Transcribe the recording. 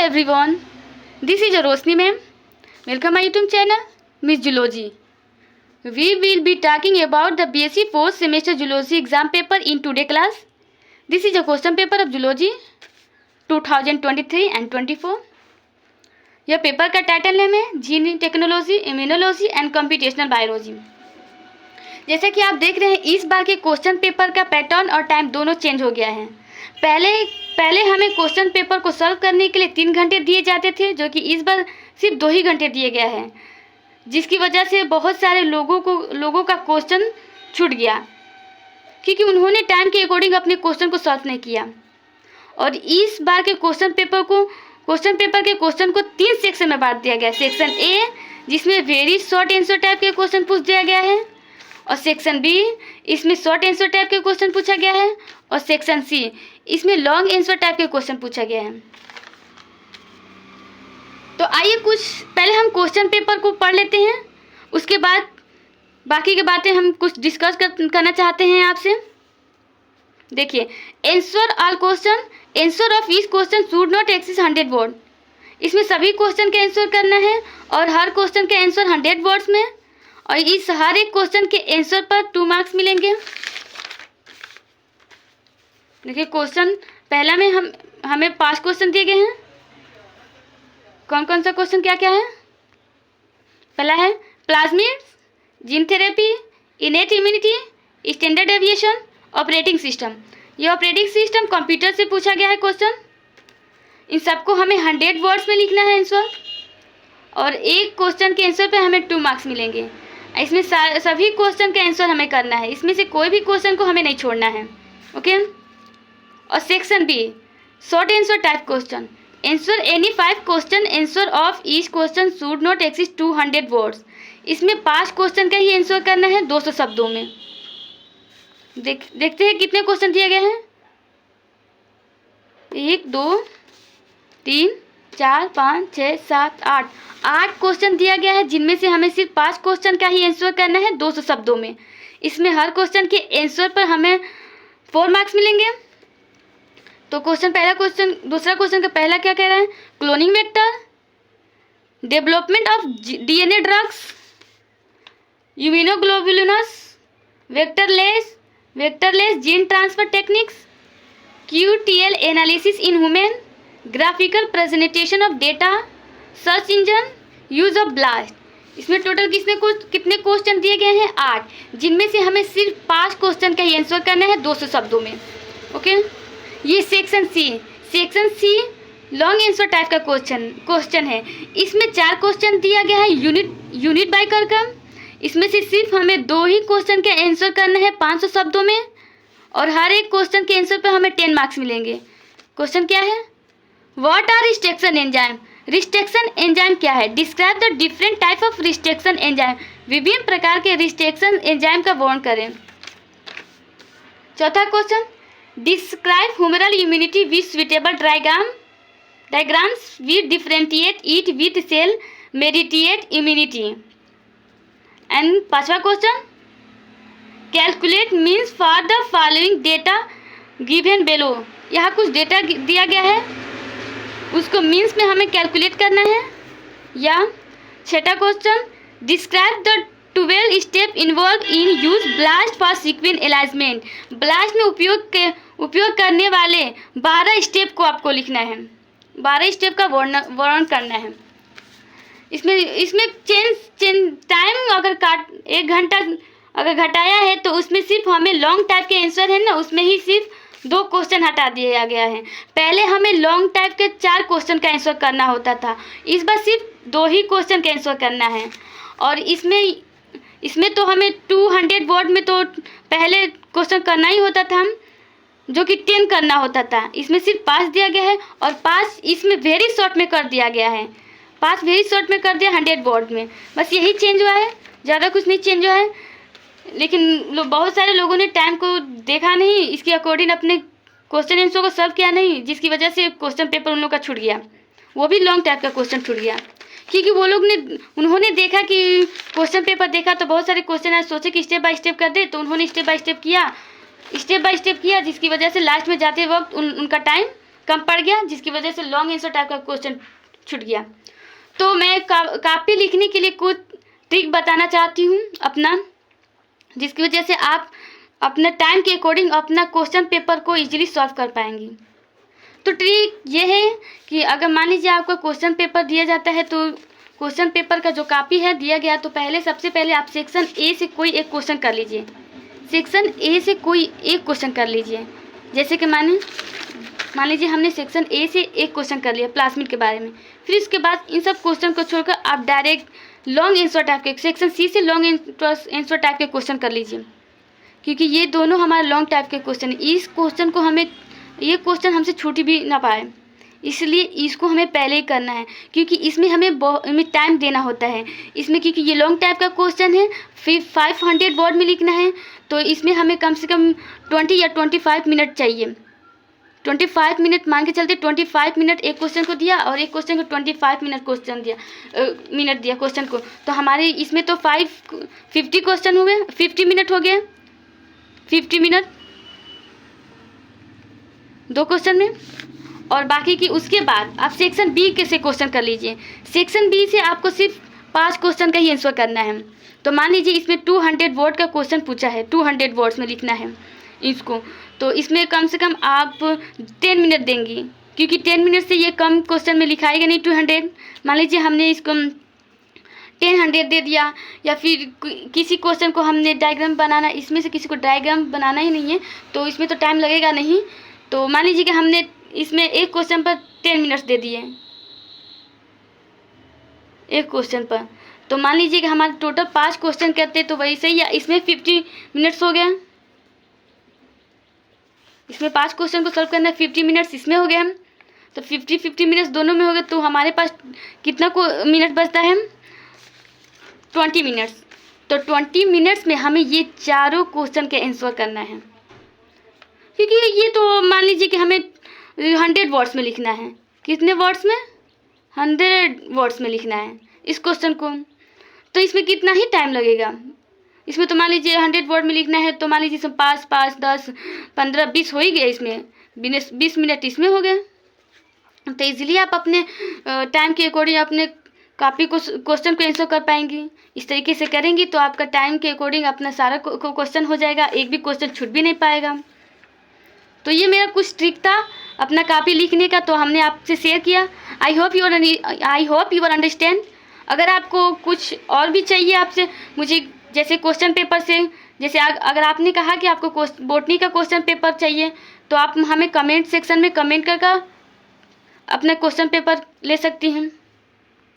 everyone, this is Roshni ma'am. Welcome my YouTube channel, Miss Zoology. We will be talking about the BSc 4th semester Zoology exam paper in today class. This is a question paper of Zoology 2023 and 24. यह paper का title name है gene technology, immunology and computational biology. जैसा कि आप देख रहे हैं, इस बार के क्वेश्चन पेपर का पैटर्न और टाइम दोनों चेंज हो गया है। पहले हमें क्वेश्चन पेपर को सॉल्व करने के लिए 3 घंटे दिए जाते थे, जो कि इस बार सिर्फ 2 ही घंटे दिए गया है, जिसकी वजह से बहुत सारे लोगों का क्वेश्चन छूट गया, क्योंकि उन्होंने टाइम के अकॉर्डिंग अपने क्वेश्चन को सॉल्व नहीं किया। और इस बार के क्वेश्चन पेपर के क्वेश्चन को 3 सेक्शन में बांट दिया गया। सेक्शन ए, जिसमें वेरी शॉर्ट आंसर टाइप के क्वेश्चन पूछ दिया गया है, और सेक्शन बी, इसमें शॉर्ट आंसर टाइप के क्वेश्चन पूछा गया है, और सेक्शन सी, इसमें लॉन्ग आंसर टाइप के क्वेश्चन पूछा गया है। तो आइए पहले हम क्वेश्चन पेपर को पढ़ लेते हैं, उसके बाद बाकी की बातें हम कुछ डिस्कस करना चाहते हैं आपसे। देखिए, answer all question, answer of each question should not exceed 100 word. इसमें सभी क्वेश्चन के आंसर करना है और हर क्वेश्चन के आंसर 100 वर्ड्स में, और इस हर एक क्वेश्चन के आंसर पर 2 मार्क्स मिलेंगे। देखिए, क्वेश्चन पहला में हमें 5 क्वेश्चन दिए गए हैं। कौन कौन सा क्वेश्चन क्या क्या है? पहला है plasmids, gene therapy, innate immunity, standard deviation, operating system. ये ऑपरेटिंग सिस्टम कंप्यूटर से पूछा गया है क्वेश्चन। इन सबको हमें 100 वर्ड्स में लिखना है आंसर, और एक क्वेश्चन के आंसर पे हमें 2 मार्क्स मिलेंगे। इसमें सभी क्वेश्चन के आंसर हमें करना है, इसमें से कोई भी क्वेश्चन को हमें नहीं छोड़ना है। ओके। और section B, short answer type question, answer any 5 question, answer of each question should not exceed 200 words. इसमें 5 क्वेश्चन का ही आंसर करना है 200 शब्दों में। देखते हैं कितने क्वेश्चन दिए गए हैं। 1 2 3 4 5 6 7 8 क्वेश्चन दिया गया है, जिनमें से हमें सिर्फ 5 क्वेश्चन का ही आंसर करना है 200 शब्दों में। इसमें हर क्वेश्चन के आंसर पर हमें 4 मार्क्स मिलेंगे। तो दूसरा क्वेश्चन का पहला क्या कह रहा है? Cloning vector, development of DNA drugs, immunoglobulins, vectorless gene transfer techniques, QTL analysis in human, graphical presentation of data, search engine, use of BLAST. इसमें टोटल कितने क्वेश्चन दिए गए हैं? 8, जिनमें से हमें सिर्फ 5 क्वेश्चन का ही आंसर करना है 200 शब्दों में। ओके। ये section C long answer type का क्वेश्चन है। इसमें 4 क्वेश्चन दिया गया है यूनिट बाय कर्कम। इसमें से सिर्फ हमें 2 ही क्वेश्चन के आंसर करना है 500 शब्दों में, और हर एक क्वेश्चन के आंसर पे हमें 10 मार्क्स मिलेंगे। क्वेश्चन क्या है? What are restriction enzyme? Restriction enzyme क्या है? Describe the different type of restriction enzyme. विभिन्न प्रकार के रिस्ट्रिक्शन एंजाइम का वर्णन करें। चौथा question, describe humoral immunity with suitable diagrams with differentiate it with cell mediated immunity. And 5वां question, calculate means for the following data given below. यहाँ कुछ डेटा दिया गया है, उसको मीन्स में हमें कैलकुलेट करना है। या 6वां question, describe the 12 step involve in use BLAST for sequence alignment. BLAST में उपयोग करने वाले 12 स्टेप को आपको लिखना है, 12 स्टेप का वर्णन करना है। इसमें टाइम अगर 1 घंटा अगर घटाया है, तो उसमें सिर्फ हमें लॉन्ग टाइप के आंसर है ना, उसमें ही सिर्फ 2 क्वेश्चन हटा दिया गया है। पहले हमें लॉन्ग टाइप के 4 क्वेश्चन का आंसर करना होता था, इस बार सिर्फ 2 ही क्वेश्चन का आंसर करना है। और इसमें तो हमें 200 वर्ड में तो पहले क्वेश्चन करना ही होता था, जो कि 10 करना होता था। इसमें सिर्फ 5 दिया गया है, और 5 इसमें वेरी शॉर्ट में कर दिया गया है। 5 वेरी शॉर्ट में कर दिया 100 वर्ड में। बस यही चेंज हुआ है, ज़्यादा कुछ नहीं चेंज हुआ है। लेकिन बहुत सारे लोगों ने टाइम को देखा नहीं, इसके अकॉर्डिंग अपने क्वेश्चन आंसर को सॉल्व किया नहीं, जिसकी वजह से क्वेश्चन पेपर उन लोग का छूट गया। वो भी लॉन्ग टाइप का क्वेश्चन छूट गया, क्योंकि उन्होंने देखा कि क्वेश्चन पेपर देखा तो बहुत सारे क्वेश्चन आज सोचे कि स्टेप बाय स्टेप कर दे, तो उन्होंने स्टेप बाय स्टेप किया, जिसकी वजह से लास्ट में जाते वक्त उनका टाइम कम पड़ गया, जिसकी वजह से लॉन्ग आंसर टाइप का क्वेश्चन छूट गया। तो मैं कापी लिखने के लिए कुछ ट्रिक बताना चाहती हूँ अपना, जिसकी वजह से आप अपने टाइम के अकॉर्डिंग अपना क्वेश्चन पेपर को इजीली सॉल्व कर पाएंगी। तो ट्रिक ये है कि अगर मान लीजिए आपका क्वेश्चन पेपर दिया जाता है, तो क्वेश्चन पेपर का जो कॉपी है दिया गया, तो सबसे पहले आप सेक्शन ए से कोई एक क्वेश्चन कर लीजिए। सेक्शन ए से कोई एक क्वेश्चन कर लीजिए। जैसे कि मान लीजिए हमने सेक्शन ए से एक क्वेश्चन कर लिया प्लाज्मिड के बारे में। फिर इसके बाद इन सब क्वेश्चन को छोड़कर आप डायरेक्ट लॉन्ग आंसर टाइप के सेक्शन सी से लॉन्ग आंसर टाइप के क्वेश्चन कर लीजिए, क्योंकि ये दोनों हमारे लॉन्ग टाइप के क्वेश्चन है। इस क्वेश्चन को ये क्वेश्चन हमसे छूट भी ना पाए, इसलिए इसको हमें पहले ही करना है, क्योंकि इसमें हमें टाइम देना होता है इसमें, क्योंकि ये लॉन्ग टाइप का क्वेश्चन है, फिर 500 वर्ड में लिखना है। तो इसमें हमें कम से कम 20 या 25 मिनट चाहिए। 25 मिनट मान के चलते, 25 मिनट एक क्वेश्चन को दिया और एक क्वेश्चन को 25 मिनट मिनट दिया क्वेश्चन को। तो हमारे इसमें तो 50 क्वेश्चन हुए, 50 मिनट हो गए, 50 मिनट 2 क्वेश्चन में। और बाकी की उसके बाद आप सेक्शन बी के से क्वेश्चन कर लीजिए। सेक्शन बी से आपको सिर्फ 5 क्वेश्चन का ही आंसर करना है। तो मान लीजिए इसमें 200 वर्ड का क्वेश्चन पूछा है, 200 वर्ड्स में लिखना है इसको। तो इसमें कम से कम आप 10 मिनट देंगी, क्योंकि 10 मिनट से ये कम क्वेश्चन में लिखाएगा नहीं 200। मान लीजिए हमने इसको 1000 दे दिया, या फिर किसी क्वेश्चन को हमने डायग्राम बनाना, इसमें से किसी को डायग्राम बनाना ही नहीं है, तो इसमें तो टाइम लगेगा नहीं। तो मान लीजिए कि हमने इसमें एक क्वेश्चन पर 10 मिनट्स दे दिए, एक क्वेश्चन पर। तो मान लीजिए कि हमारे टोटल 5 क्वेश्चन करते, तो वही सही, या इसमें 50 मिनट्स हो गया। इसमें 5 क्वेश्चन को सॉल्व करना है, 50 मिनट्स इसमें हो गया। तो 50 मिनट्स दोनों में हो गए, तो हमारे पास कितना मिनट बचता है? 20 मिनट्स। तो 20 मिनट्स में हमें ये चारों क्वेश्चन के आंसर करना है, क्योंकि ये तो मान लीजिए कि हमें 100 वर्ड्स में लिखना है। कितने वर्ड्स में? 100 वर्ड्स में लिखना है इस क्वेश्चन को। तो इसमें कितना ही टाइम लगेगा? इसमें तो मान लीजिए 100 वर्ड में लिखना है, तो मान लीजिए इसमें 5, 10, 15, 20 हो ही गया। इसमें 20 मिनट इसमें हो गए। तो इजीली आप अपने टाइम के अकॉर्डिंग अपने कॉपी को क्वेश्चन को आंसर कर पाएंगी। इस तरीके से करेंगी तो आपका टाइम के अकॉर्डिंग अपना सारा क्वेश्चन हो जाएगा, एक भी क्वेश्चन छूट भी नहीं पाएगा। तो ये मेरा कुछ ट्रिक था अपना कॉपी लिखने का, तो हमने आपसे शेयर किया। I hope you are understand. अगर आपको कुछ और भी चाहिए आपसे, मुझे जैसे क्वेश्चन पेपर से, जैसे अगर आपने कहा कि आपको बॉटनी का क्वेश्चन पेपर चाहिए, तो आप हमें कमेंट सेक्शन में कमेंट करके अपना क्वेश्चन पेपर ले सकती हैं।